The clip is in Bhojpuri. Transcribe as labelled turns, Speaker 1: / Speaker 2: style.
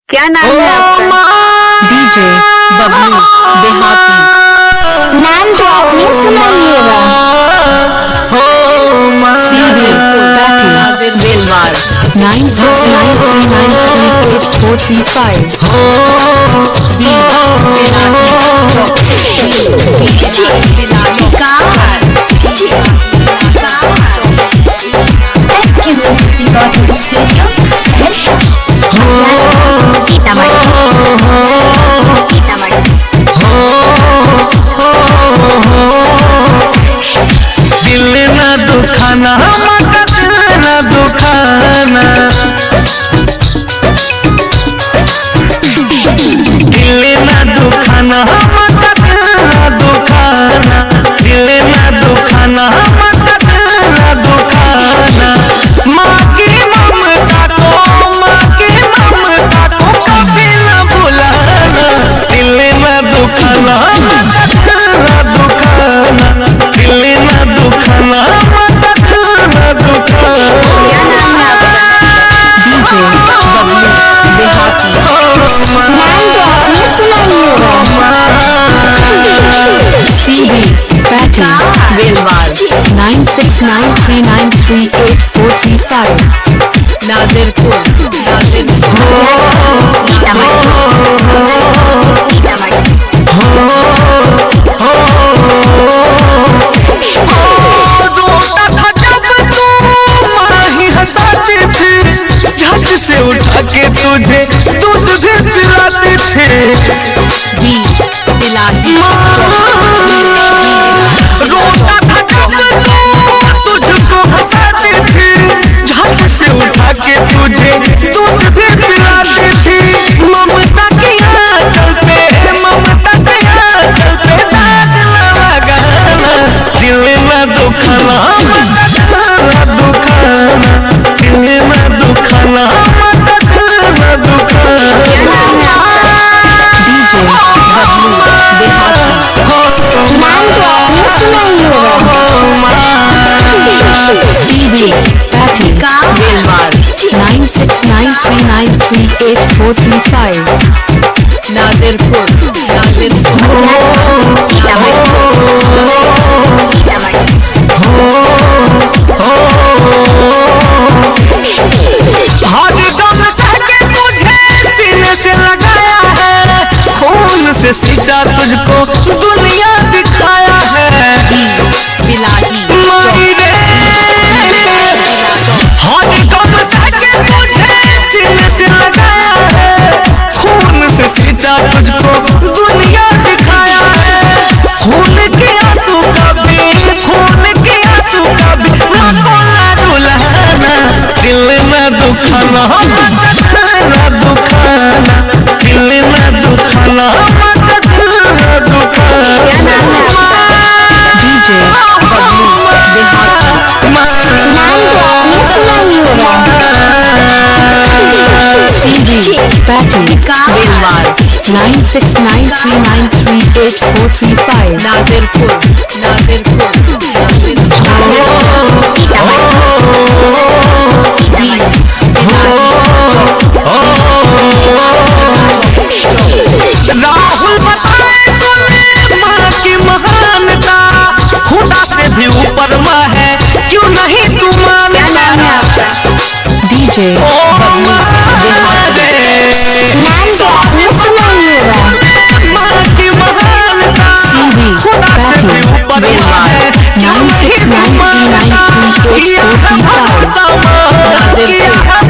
Speaker 1: क्या नाम है आपका?
Speaker 2: डीजे बबलू देहाती।
Speaker 3: नाम तो आपने सुना ही होगा।
Speaker 2: सीधी बैटी बेलवार 9693938435।
Speaker 4: दिल न दुखाना मत न दुखाना, दिल न दुखाना मत न दुखाना, दिल न दुखाना मत न दुखाना। माँ की ममता को, माँ की ममता को कभी न भुलाना। दिल न दुखाना मत न दुखाना, दिल न दुखाना मत न दुखाना।
Speaker 2: डीजे बबलू देहाती।
Speaker 3: नाम तो आपने सुना ही होगा।
Speaker 2: सीधी बैटी बेलवार 9693938435। नाजिरपुर
Speaker 4: उठा के तुझे दूध भी पिलाते थे। रोता था जब तू तुझको हंसाती थी, झट से उठा के तुझे दूध भी पिलाती थी। ममता की आंचल पे, ममता की आंचल पे दाग न लगाना। दिल न दुखाना मत न दुखाना, दिल न दुखाना मत न दुखाना।
Speaker 2: डीजे बबलू देहाती।
Speaker 3: नाम तो आपने सुना ही होगा।
Speaker 2: सीधी बैटी बेलवार 9693938435। नाजिरपुर
Speaker 4: हरदम सके तुझे सीने से लगाया है, खून से सींचा तुझको दुनिया दिखाया है। माई रे, हरदम सके तुझे सीने से लगाया है, खून से सींचा तुझको दुनिया दिखाया है। खून के आंसू कभी, खून के आंसू कभी ना कोला रुलाना। दिल न दुखाना मत न दुखाना, दिल न दुखाना मत न दुखाना।
Speaker 2: डीजे बबलू देहाती।
Speaker 3: नाम तो आपने सुना ही होगा।
Speaker 2: सीधी बैटी बेलवार 9693938435। नाजिरपुर
Speaker 4: राहुल बताए सुने माँ की महानता, खुदा से भी ऊपर माँ है, क्यों नहीं तू मानता।
Speaker 2: डीजे बबलू देहाती।
Speaker 3: नाम तो आपने सुना ही होगा।
Speaker 4: माँ की महानता,
Speaker 2: सीधी
Speaker 4: खुदा से भी
Speaker 2: बैटी
Speaker 4: ऊपर माँ
Speaker 2: बेलवार
Speaker 4: है, क्यों नहीं तू मानता।
Speaker 2: 9693938435। नाजिरपुर